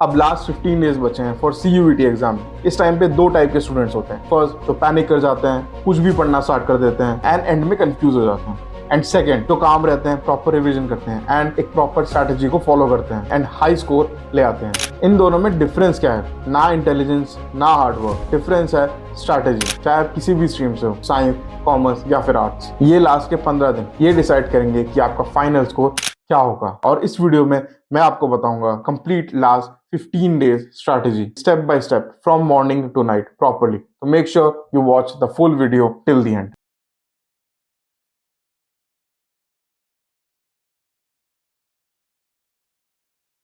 अब last 15 days बचे हैं फॉर CUET एग्जाम। इस टाइम पे दो टाइप के स्टूडेंट्स होते हैं। फर्स्ट तो पैनिक कर जाते हैं, कुछ भी पढ़ना स्टार्ट कर देते हैं एंड एंड में कंफ्यूज हो जाते हैं। एंड सेकंड तो काम रहते हैं, प्रॉपर रिवीजन करते हैं एंड एक प्रॉपर स्ट्रैटेजी को फॉलो करते हैं एंड हाई स्कोर ले आते हैं। इन दोनों में डिफरेंस क्या है? ना इंटेलिजेंस ना हार्डवर्क, डिफरेंस है स्ट्रैटेजी। चाहे आप किसी भी स्ट्रीम से हो, साइंस, कॉमर्स या फिर आर्ट्स, ये लास्ट के 15 दिन ये डिसाइड करेंगे कि आपका फाइनल स्कोर क्या होगा। और इस वीडियो में मैं आपको बताऊंगा complete last 15 days strategy step by step from morning to night properly. तो make sure you watch the full video till the end.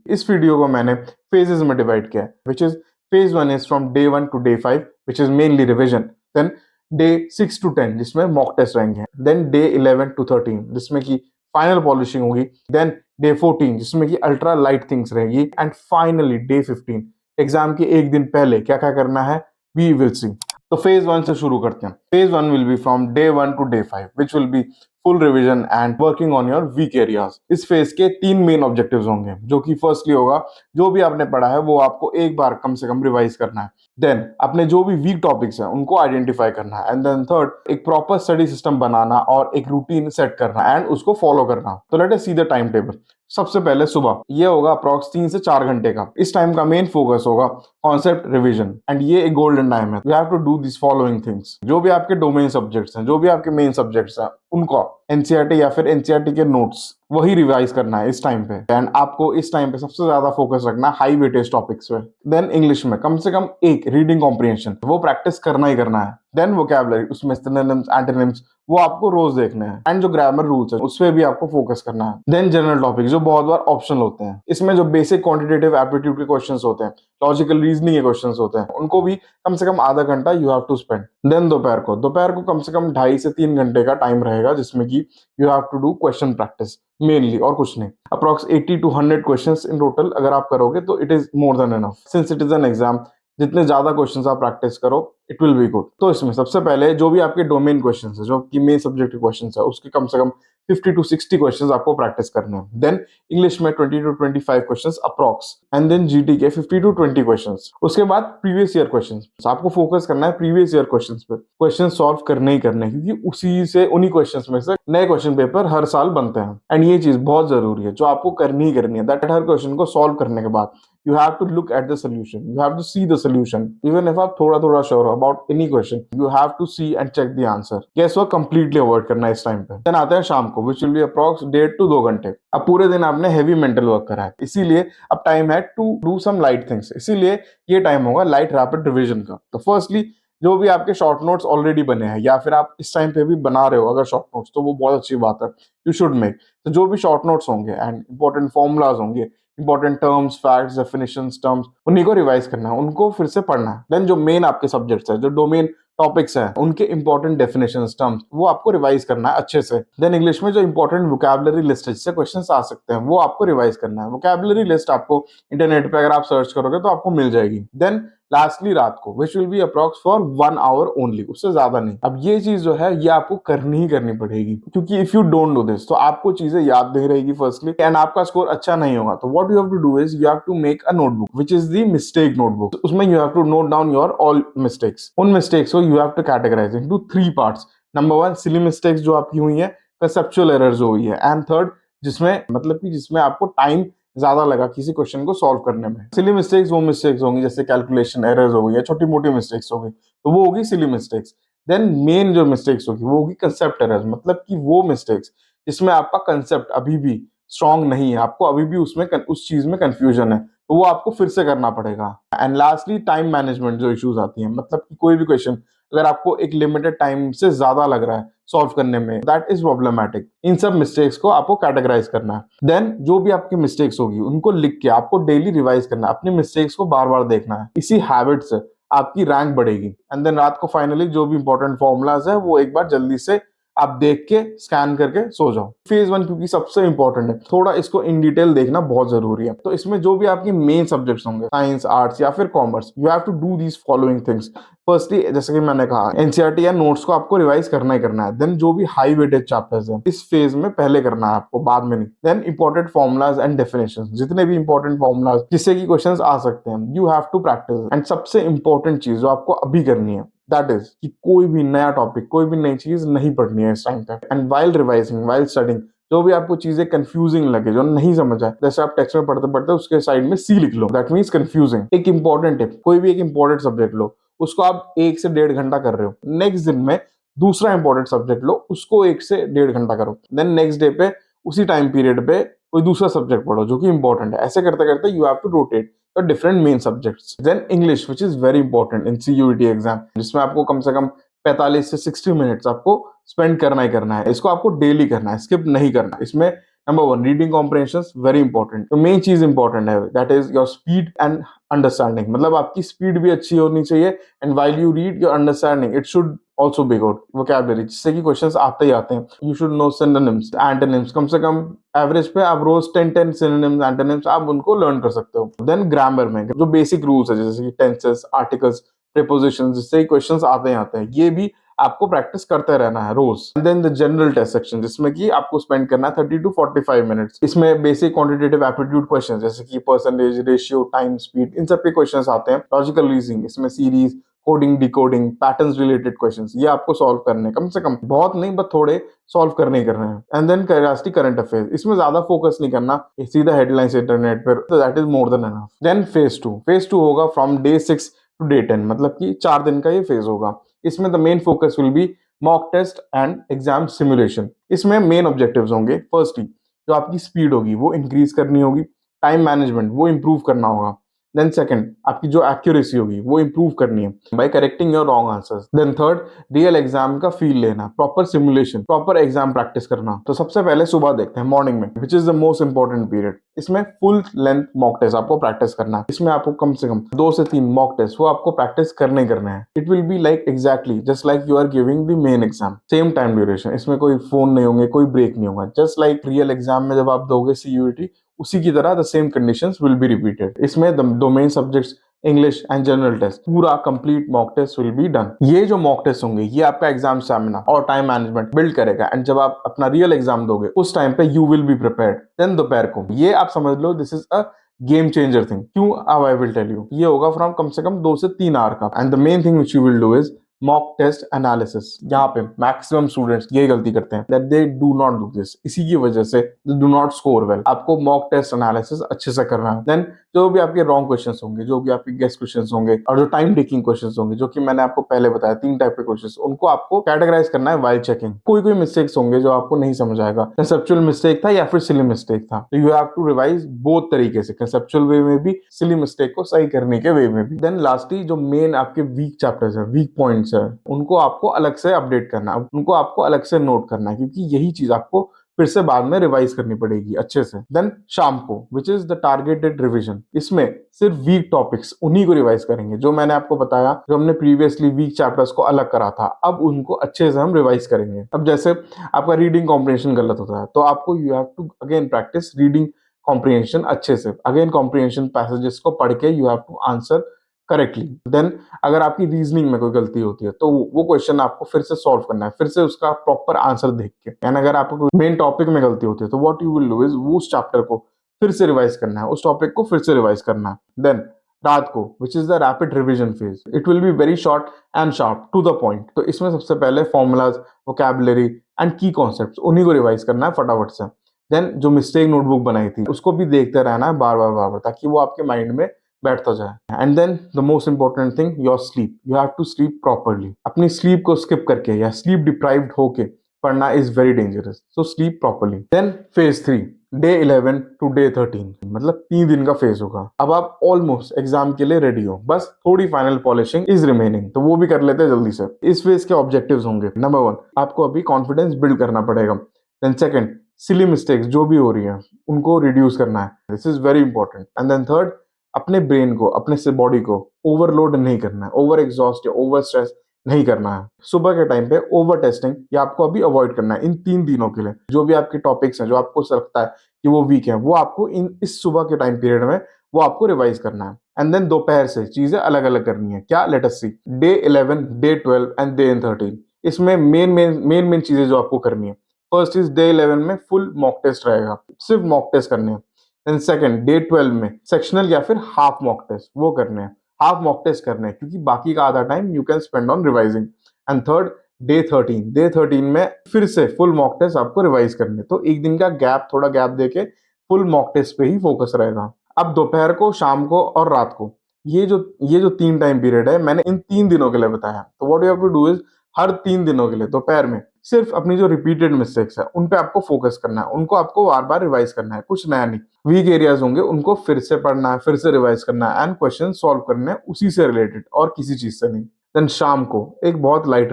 इस वीडियो को मैंने फेजेस में डिवाइड किया है, which is phase 1 is from day 1 to day 5 which is mainly revision. Then day 6 to 10 जिसमें mock test रहेंगे। Then day 11 to 13 जिसमें की फाइनल पॉलिशिंग होगी। देन डे 14 जिसमें की अल्ट्रा लाइट थिंग्स रहेगी। एंड फाइनली डे 15 एग्जाम के एक दिन पहले क्या क्या करना है वी विल सी। तो फेज 1 से शुरू करते हैं। Phase 1 will be from day 1 to day 5 which will be full revision and working on your weak areas. इस फेज के 3 मेन ऑब्जेक्टिव्स होंगे, जो कि फर्स्टली होगा जो भी आपने पढ़ा है वो आपको एक बार कम से कम रिवाइज करना है। देन अपने जो भी वीक टॉपिक्स हैं उनको आइडेंटिफाई करना है। एंड देन थर्ड एक प्रॉपर स्टडी सिस्टम बनाना और एक रूटीन सेट करना एंड उसको फॉलो करना। तो late us see the time table. सबसे पहले सुबह ये होगा अप्रॉक्स 3 से 4 घंटे का। इस टाइम का मेन फोकस होगा कॉन्सेप्ट रिवीजन एंड ये एक गोल्डन टाइम है। You have to do this following things. जो भी आपके डोमेन सब्जेक्ट्स हैं, जो भी आपके मेन सब्जेक्ट्स हैं, उनको एनसीईआरटी या फिर एनसीईआरटी के नोट्स वही रिवाइज करना है इस टाइम पे। एंड आपको इस टाइम पे सबसे ज्यादा फोकस रखना है हाई वेटेज टॉपिक्स पे। देन इंग्लिश में कम से कम एक रीडिंग कॉम्प्रिहेंशन वो प्रैक्टिस करना ही करना है। देन वोकैबुलरी, उसमें सिनोनिम्स, एंटोनिम्स वो आपको रोज देखने हैं। एंड जो ग्रामर रूल्स है उस पर भी आपको फोकस करना है। देन जनरल टॉपिक जो बहुत बार ऑप्शनल होते हैं, इसमें जो बेसिक क्वांटिटेटिव एप्टीट्यूड के क्वेश्चंस होते हैं, लॉजिकल रीजनिंग के क्वेश्चंस होते हैं, उनको भी कम से कम आधा घंटा you have to spend. Then दोपहर को कम से कम 2.5 से 3 घंटे का टाइम रहेगा जिसमें कि you have to do question practice mainly, और कुछ नहीं। Approx 80 to 100 questions in total अगर आप करोगे तो it is more than enough. Since it is an exam, जितने ज्यादा क्वेश्चंस आप प्रैक्टिस करो इट विल बी गुड। तो इसमें सबसे पहले जो भी आपके डोमेन क्वेश्चंस है, जो आपकी मेन सब्जेक्ट के क्वेश्चंस है, उसके कम से कम 50 टू 60 क्वेश्चंस आपको प्रैक्टिस करने हैं। देन इंग्लिश में 20 to 25 questions approx. And then GT के 50 टू 20 क्वेश्चंस। उसके बाद प्रीवियस ईयर क्वेश्चंस आपको फोकस करना है प्रीवियस ईयर क्वेश्चंस पे। क्वेश्चन सॉल्व करने ही करने, क्योंकि उसी से उन्हीं क्वेश्चंस में से नए क्वेश्चन पेपर हर साल बनते हैं। एंड ये चीज बहुत जरूरी है जो आपको करनी ही करनी है, दैट हर क्वेश्चन को सॉल्व करने के बाद you have to look at the solution, you have to see the solution, even if आप थोड़ा थोड़ा श्योर हो about any question, you have to see and check the answer। guess what completely avoid करना है इस time पे। then आते हैं शाम को which will be approx 1.5 to 2 घंटे। अब पूरे दिन आपने हेवी मेंटल वर्क करा है, इसीलिए अब टाइम है to do some light things. इसीलिए ये टाइम होगा लाइट रैपिड रिविजन का। तो फर्स्टली जो भी आपके शॉर्ट नोट्स ऑलरेडी बने हैं या फिर आप इस टाइम पे भी बना रहे हो अगर शॉर्ट नोट्स, तो वो बहुत अच्छी बात है, यू शुड मेक। तो जो भी शॉर्ट नोट्स होंगे एंड इंपॉर्टेंट फॉर्मूलाज होंगे, important terms, facts, definitions, terms, उन्हीं को रिवाइज करना है, उनको फिर से पढ़ना है। देन जो मेन आपके सब्जेक्ट्स है, जो डोमेन टॉपिक्स हैं, उनके इंपॉर्टेंट डेफिनेशंस, टर्म्स वो आपको रिवाइज करना है अच्छे से। देन इंग्लिश में जो इंपॉर्टेंट वोकैबुलरी लिस्ट है जिससे क्वेश्चंस आ सकते हैं वो आपको रिवाइज करना है। वोकैबुलरी लिस्ट आपको इंटरनेट पे अगर आप सर्च करोगे तो आपको मिल जाएगी। देन लास्टली रात को which will be approx for 1 hour only, उससे ज्यादा नहीं। अब ये चीज जो है ये आपको करनी ही करनी पड़ेगी, क्योंकि if you don't do this तो आपको चीजें याद नहीं रहेगी फर्स्टली, एंड आपका स्कोर अच्छा नहीं होगा। तो what you have to do is you have to make a notebook which is the mistake notebook. उसमें you have to note down your all mistakes. उन मिस्टेक्स को you have to categorise into 3 parts. Number 1 silly mistakes जो आपकी हुई है, conceptual errors जो हुई है, एंड थर्ड जिसमें मतलब कि जिसमें आपको टाइम ज्यादा लगा किसी क्वेश्चन को सॉल्व करने में। सिली मिस्टेक्स वो मिस्टेक्स होंगी जैसे कैलकुलेशन एरर्स हो गई या छोटी मोटी मिस्टेक्स हो गई, तो वो होगी सिली मिस्टेक्स। देन मेन जो मिस्टेक्स होगी वो होगी कंसेप्ट एरर्स, मतलब कि वो मिस्टेक्स जिसमें आपका कंसेप्ट अभी भी स्ट्रांग नहीं है, आपको अभी भी उसमें उस चीज में कंफ्यूजन है, तो वो आपको फिर से करना पड़ेगा। एंड लास्टली टाइम मैनेजमेंट जो इश्यूज आती हैं, मतलब कि कोई भी क्वेश्चन अगर आपको एक लिमिटेड टाइम से ज्यादा लग रहा है सॉल्व करने में, दैट इज प्रॉब्लमैटिक। इन सब मिस्टेक्स को आपको कैटेगराइज करना है। देन जो भी आपकी मिस्टेक्स होगी उनको लिख के आपको डेली रिवाइज करना है, अपनी मिस्टेक्स को बार बार देखना है। इसी हैबिट से आपकी रैंक बढ़ेगी। एंड देन रात को फाइनली जो भी इंपॉर्टेंट फॉर्मूलाज है वो एक बार जल्दी से आप देख के स्कैन करके सो जाओ। फेज 1 क्योंकि सबसे इंपॉर्टेंट है, थोड़ा इसको इन डिटेल देखना बहुत जरूरी है। तो इसमें जो भी आपकी मेन सब्जेक्ट्स होंगे, साइंस, आर्ट्स या फिर commerce, you have to do these following things. Firstly जैसे कि मैंने कहा एनसीईआरटी या नोट्स को आपको रिवाइज करना ही करना है। देन जो भी हाई वेटेज चैप्टर्स हैं इस फेज में पहले करना है आपको, बाद में नहीं। Then important formulas and definitions, जितने भी इंपॉर्टेंट फॉर्मुलाज जिससे कि क्वेश्चंस आ सकते हैं, you have to practice. And सबसे इंपॉर्टेंट चीज जो आपको अभी करनी है दैट इज कि कोई भी नया टॉपिक, कोई भी नई चीज नहीं पढ़नी है इस टाइम पे। And while revising, while studying, जो भी आपको चीजें कंफ्यूजिंग लगे, जो नहीं समझ आए, जैसे आप टेक्स्ट में पढ़ते पढ़ते उसके साइड में सी लिख लो, दैट मीन्स कंफ्यूजिंग। एक इंपॉर्टेंट टिप, कोई भी एक इंपॉर्टेंट सब्जेक्ट लो, उसको आप 1 से 1.5 घंटा कर रहे हो, नेक्स्ट दिन में दूसरा इंपॉर्टेंट सब्जेक्ट लो, उसको 1 से 1.5 घंटा करो, देन नेक्स्ट डे पे उसी टाइम पीरियड पे कोई दूसरा सब्जेक्ट पढ़ो जो कि इंपॉर्टेंट है। ऐसे करते करते you have to rotate different main subjects. Then English which is very important in CUET exam, जिसमें आपको कम से कम 45 से 60 मिनट्स आपको स्पेंड करना ही करना है। इसको आपको डेली करना है, स्किप नहीं करना। इसमें number 1 reading comprehension very important. तो मेन चीज इंपॉर्टेंट है that is your speed and understanding, मतलब आपकी स्पीड भी अच्छी होनी चाहिए and while you read your understanding it should also be good vocabulary, जिससे कि क्वेश्चंस आते ही आते हैं। You should know synonyms, antonyms, कम से कम एवरेज पे आप रोज 10 synonyms, antonyms आप उनको लर्न कर सकते हो। देन ग्रामर में जो बेसिक रूल्स है जैसे कि टेंसेस, आर्टिकल्स, प्रीपोजिशंस, जिससे क्वेश्चंस आते ही आते हैं, ये भी आपको प्रैक्टिस करते रहना है रोज। And then the general test section, जिसमें कि आपको स्पेंड करना है 30 to 45 मिनट्स। इसमें बेसिक क्वांटिटेटिव एप्टीट्यूड क्वेश्चन जैसे कि परसेंटेज, रेशियो, टाइम, स्पीड, इन सब के क्वेश्चन आते हैं। लॉजिकल रीजनिंग, इसमें series, coding, decoding, patterns related questions, ये आपको सॉल्व करने, कम से कम, बहुत नहीं बट थोड़े सॉल्व करने ही करने हैं। And then curiosity current affairs, इसमें ज्यादा फोकस नहीं करना, सीधा हेडलाइंस इंटरनेट पर, तो that is more than enough. Then phase 2 होगा फ्रॉम डे 6 to डे 10, मतलब कि 4 दिन का ये फेज होगा। इसमें the main focus will be mock test and exam simulation. इसमें मेन ऑब्जेक्टिव्स होंगे, फर्स्टली जो आपकी स्पीड होगी वो इंक्रीज करनी होगी, टाइम मैनेजमेंट वो इंप्रूव करना होगा। देन सेकंड, आपकी जो एक्यूरेसी होगी वो इंप्रूव करनी है by correcting your wrong answers. Then third, real exam का फील लेना, proper simulation, proper exam practice करना। तो सबसे पहले सुबह देखते हैं, मॉर्निंग में, which is the most important period. इसमें फुल लेंथ मॉक टेस्ट आपको प्रैक्टिस करना है। इसमें आपको कम से कम 2 से 3 मॉक टेस्ट वो आपको प्रैक्टिस करने करना है। It will be like exactly just like you are giving the main exam, same time duration. इसमें कोई फोन नहीं होंगे, कोई ब्रेक नहीं होगा, जस्ट लाइक रियल एग्जाम में जब आप दोगे सीयूईटी, उसी की तरह the same conditions will be repeated. इसमें दो main subjects English and general test, पूरा complete mock test will be done. ये जो मॉक टेस्ट होंगे ये आपका एग्जाम स्टैमिना और टाइम मैनेजमेंट बिल्ड करेगा। एंड जब आप अपना रियल एग्जाम दोगे उस टाइम पे you will be prepared. Then दोपहर को ये आप समझ लो this is a game changer thing. क्यों? अब आई विल टेल यू। ये होगा फ्रॉम कम से कम 2 से 3 आवर का। And the main thing which you will do is mock test analysis. यहाँ पे मैक्सिमम स्टूडेंट्स ये गलती करते हैं that they do not do this, इसी की वजह से they do not score well. आपको मॉक टेस्ट एनालिसिस अच्छे से करना है। देन जो भी आपके रॉन्ग क्वेश्चंस होंगे, जो भी आपके गेस क्वेश्चंस होंगे और जो टाइम टेकिंग क्वेश्चंस होंगे, जो कि मैंने आपको पहले बताया 3 टाइप के क्वेश्चंस, उनको आपको कैटेगराइज करना है व्हाइल चेकिंग। कोई मिस्टेक्स होंगे जो आपको नहीं समझ आएगा, कंसेप्चुअल मिस्टेक था या फिर सिली मिस्टेक था, तो you have to revise both तरीके से, कंसेप्चुअल वे में भी, सिली मिस्टेक को सही करने के वे में भी। देन लास्टली जो मेन आपके वीक चैप्टर्स है, वीक पॉइंट्स है, उनको आपको अलग से अपडेट करना है, उनको आपको अलग से नोट करना है, क्योंकि यही चीज आपको फिर से बाद में रिवाइज करनी पड़ेगी अच्छे से। देन शाम को which is the targeted revision, इसमें सिर्फ वीक टॉपिक्स उन्हीं को रिवाइज करेंगे जो मैंने आपको बताया, जो हमने प्रीवियसली वीक चैप्टर्स को अलग करा था, अब उनको अच्छे से हम रिवाइज करेंगे। अब जैसे आपका रीडिंग कॉम्प्रिहेंशन गलत होता है तो आपको you have to again practice reading comprehension अच्छे से, अगेन कॉम्प्रिहेंशन पैसेजेस को पढ़ के you have to answer correctly. Then अगर आपकी रीजनिंग में कोई गलती होती है तो वो क्वेश्चन आपको फिर से सॉल्व करना है, फिर से उसका प्रॉपर आंसर देख के। एंड अगर आपको कोई मेन टॉपिक में गलती होती है तो what you will do is उस चैप्टर को फिर से रिवाइज करना है, उस टॉपिक को फिर से रिवाइज करना है। देन रात को which is the rapid revision phase, it will be very short and sharp to the point. तो इसमें सबसे पहले formulas, vocabulary and key concepts, उन्हीं को रिवाइज करना है फटाफट से। देन जो मिस्टेक नोटबुक बनाई थी उसको भी देखते रहना है बार बार ताकि वो आपके माइंड में बैठता जाए। And then the most important thing, your sleep, you have to sleep properly. अपनी स्लीप को स्किप करके या स्लीप डिप्राइव्ड होके पढ़ना is very dangerous, so sleep properly. Then phase 3 day 11 to day 13, मतलब 3 दिन का फेज होगा। अब आप ऑलमोस्ट एग्जाम के लिए रेडी हो, बस थोड़ी फाइनल पॉलिशिंग इज रिमेनिंग, तो वो भी कर लेते हैं जल्दी से। इस फेज के ऑब्जेक्टिव्स होंगे, नंबर 1 आपको अभी कॉन्फिडेंस बिल्ड करना पड़ेगा। देन सेकंड, सिली मिस्टेक्स जो भी हो रही हैं उनको रिड्यूस करना है, this is very important. And then third, अपने ब्रेन को, अपने से बॉडी को ओवरलोड नहीं करना है, ओवर एग्जॉस्ट या ओवर स्ट्रेस नहीं करना है। सुबह के टाइम पे ओवर टेस्टिंग या आपको अभी अवॉइड करना है इन 3 दिनों के लिए। जो भी आपके टॉपिक्स हैं जो आपको लगता है कि वो वीक है, वो आपको इस सुबह के टाइम पीरियड में वो आपको रिवाइज करना है। एंड देन दोपहर से चीजें अलग अलग करनी है। क्या? Let us see. Day 11, day 12 and day 13, इसमें मेन चीजें जो आपको करनी है, फर्स्ट इज डे 11 में फुल मॉक टेस्ट रहेगा, सिर्फ मॉक टेस्ट करने हैं। देन सेकंड, डे 12 में सेक्शनल या फिर हाफ मॉक टेस्ट वो करने हैं, हाफ मॉक टेस्ट करने हैं, क्योंकि बाकी का आधा time you can spend on revising. And third, day 13 में फिर से फुल मॉक टेस्ट आपको रिवाइज करने, तो एक दिन का गैप, थोड़ा गैप देके फुल मॉक टेस्ट पे ही फोकस रहेगा। अब दोपहर को, शाम को और रात को, ये जो 3 टाइम पीरियड है मैंने इन 3 दिनों के लिए बताया। तो what you have to do is, हर 3 दिनों के लिए दोपहर में सिर्फ अपनी जो रिपीटेड मिस्टेक्स है उन पे आपको फोकस करना है, उनको आपको बार बार रिवाइज करना है, कुछ नया नहीं। वीक एरियाज होंगे उनको फिर से पढ़ना है, फिर से रिवाइज करना है एंड क्वेश्चन सॉल्व करने हैं उसी से रिलेटेड और किसी चीज से नहीं। देन शाम को एक बहुत लाइट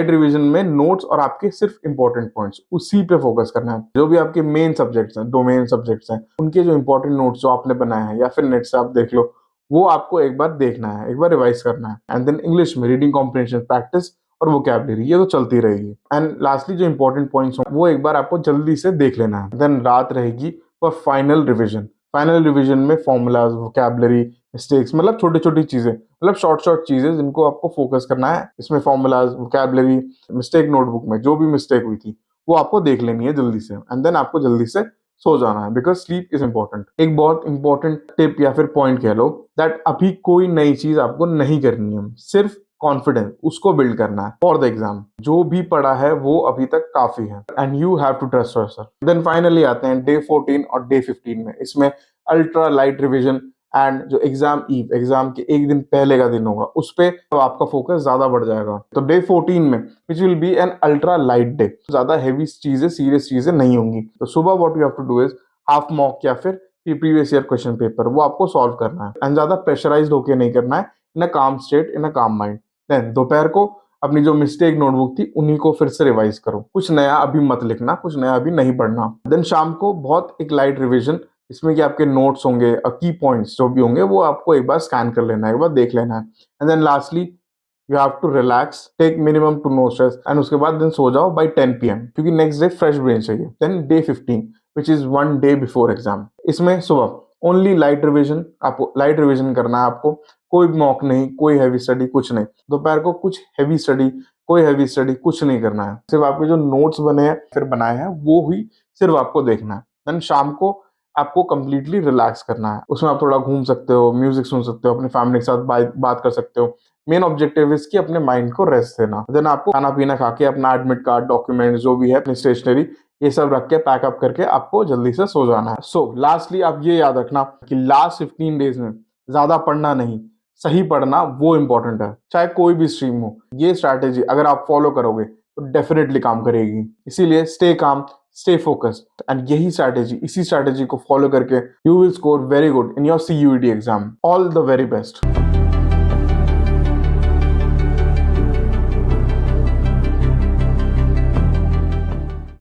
रिवीजन में नोट्स और आपके सिर्फ इंपॉर्टेंट पॉइंट्स उसी पे फोकस करना है। जो भी आपके मेन सब्जेक्ट्स हैं, डोमेन सब्जेक्ट्स हैं, उनके जो इंपॉर्टेंट नोट्स जो आपने बनाए हैं या फिर नेट से आप देख लो, वो आपको एक बार देखना है, एक बार रिवाइज करना है। एंड देन इंग्लिश में रीडिंग कॉम्प्रिहेंशन प्रैक्टिस और वोकैबुलरी, ये तो चलती रहेगी। एंड लास्टली जो इंपॉर्टेंट पॉइंट्स हो वो एक बार आपको जल्दी से देख लेना है। देन रात रहेगी फॉर फाइनल रिवीजन में फॉर्मूलाज, वोकैबुलरी, मिस्टेक्स, मतलब छोटी छोटी चीजें, मतलब शॉर्ट चीजें जिनको आपको फोकस करना है। इसमें फॉर्मूलाज, वोकैबुलरी, मिस्टेक नोटबुक में जो भी मिस्टेक हुई थी वो आपको देख लेनी है जल्दी से, एंड देन आपको जल्दी से सो जाना है, बिकॉज स्लीप इज इंपॉर्टेंट। एक बहुत इंपॉर्टेंट टिप या फिर पॉइंट कह लो, दैट अभी कोई नई चीज आपको नहीं करनी है, सिर्फ कॉन्फिडेंस उसको बिल्ड करना है फॉर द एग्जाम। जो भी पढ़ा है वो अभी तक काफी है and you have to trust yourself. Then finally आते हैं डे 14 और डे 15 में। इसमें अल्ट्रा लाइट रिवीजन एंड जो एग्जाम के एक दिन पहले का दिन होगा उस पे तो आपका फोकस ज्यादा बढ़ जाएगा। तो डे 14 में which will be an ultra light day, ज्यादा हैवी चीजें, सीरियस चीजें नहीं होंगी। तो सुबह what you have to do is half mock या फिर प्रीवियस ईयर क्वेश्चन पेपर वो आपको सॉल्व करना है, एंड ज्यादा प्रेशराइज्ड होके नहीं करना है, इन अ काम स्टेट, इन अ काम माइंड। देन दोपहर को अपनी जो मिस्टेक नोटबुक थी उन्हीं को फिर से रिवाइज करो, कुछ नया अभी मत लिखना, कुछ नया अभी नहीं पढ़ना। देन शाम को बहुत एक लाइट रिवीजन, इसमें कि आपके नोट्स होंगे और की पॉइंट्स जो भी होंगे वो आपको एक बार स्कैन कर लेना है, एक बार देख लेना है। And then lastly you have to relax, take minimum to no stress, and उसके बाद देन सो जाओ बाय 10 PM, क्योंकि नेक्स्ट डे फ्रेश ब्रेन चाहिए। Then day 15 which is 1 day before exam, इसमें सुबह ओनली लाइट रिविजन, आपको लाइट रिविजन करना है, आपको कोई मॉक नहीं, कोई हैवी स्टडी, कुछ नहीं। दोपहर को कुछ हैवी स्टडी, कोई हैवी स्टडी कुछ नहीं करना है, सिर्फ आपके जो नोट्स बने हैं फिर बनाए हैं वो ही सिर्फ आपको देखना है। देन शाम को आपको कंप्लीटली रिलैक्स करना है, उसमें आप थोड़ा घूम सकते हो, म्यूजिक सुन सकते हो, अपनी फैमिली के साथ बात कर सकते हो। मेन ऑब्जेक्टिव इसकी अपने माइंड को रेस्ट देना। देन आपको खाना पीना खा के अपना एडमिट कार्ड, डॉक्यूमेंट जो भी है, अपनी स्टेशनरी, ये सब रख के पैकअप करके आपको जल्दी से सो जाना है। सो लास्टली आप ये याद रखना कि लास्ट 15 डेज में ज्यादा पढ़ना नहीं, सही पढ़ना वो इंपॉर्टेंट है, चाहे कोई भी स्ट्रीम हो। ये स्ट्रैटेजी अगर आप फॉलो करोगे तो डेफिनेटली काम करेगी। इसीलिए stay calm, stay focused, and यही स्ट्रैटेजी, इसी स्ट्रैटेजी को फॉलो करके you will score very good in your CUET exam. All the very best.